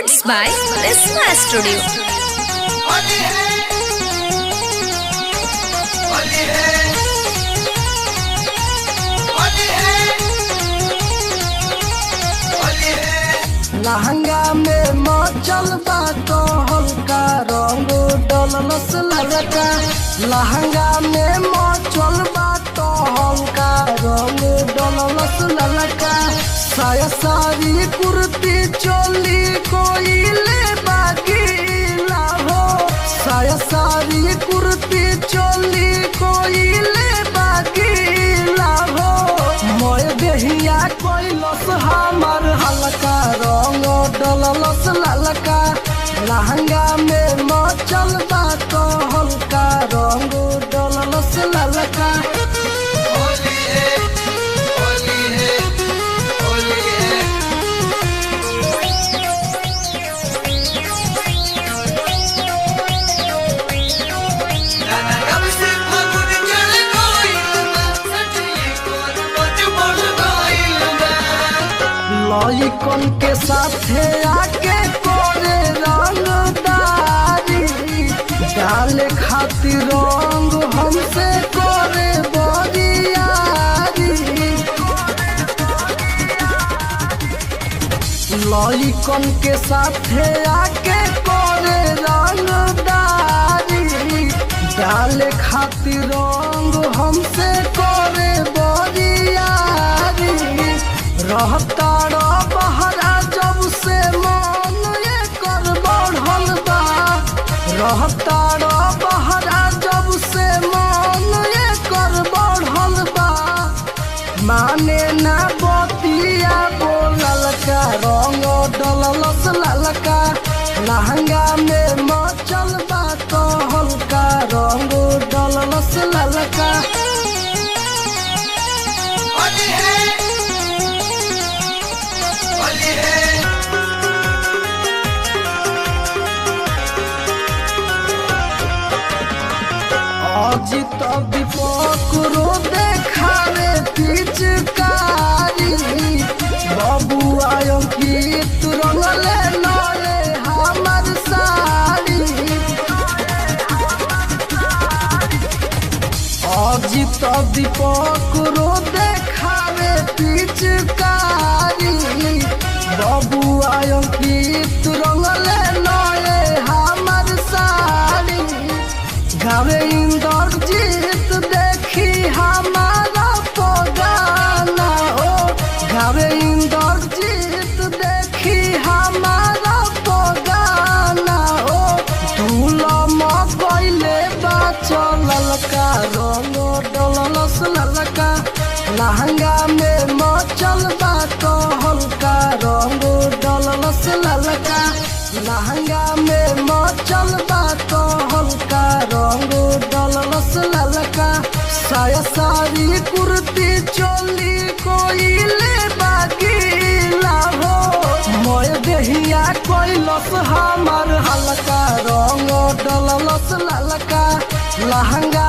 Records by Prisma Studio. लहंगा में मचल बा तो हल्का रंग डलस ललका। लहंगा में मचल बा तो हल्का रंग डलस ललका। साया साड़ी कुर्ती चोली कोई ले बागी लाहो। साया साड़ी कुर्ती चोली कोई ले बागी लाहो। मोय देहिया कोई लस हमार हल्का रंग डलस ललका। लहंगा में मचल बा तो हल्का रंग डलस ललका। लइकन के साथे आके करे रंगदारी। डाले खातिर रंग हमसे करे बरियारी। लइकन के साथे आके करे रंगदारी। डाले खातिर रंग हमसे करे बरियारी। रहता बहरा जब से मन एकर बढ़ल बा। रहता बहरा जब से मन एकर बढ़ल बा। माने ना बतिया बोलल का रंग डलस ललका। लहंगा में मचल बा तो हल्का रंग डलस ललका। अजित दीपक रो देखावे पिचकारी। बबुआ अंकित रंगले नए हमर साड़ी। अजित दीपक रो देखावे पिचकारी। बबुआ अंकित रंगले नए हमर साड़ी। गावे इंद्रजीत देखी हमारा पगाना हो। गावे इंद्रजीत देखी हमारा पगाना हो। दूल्हा मगैले बाचल ललका रंग डलस ललका। लहंगा में मचल बा तो हल्का रंग डलस ललका। लहंगा में मचल बा तो हल्का रंग डलस ललका। साया साड़ी कुर्ती चोली कोई ले बागी लाहो। मोय देहिया कोई लस हमार हल्का रंग डलस ललका। लहंगा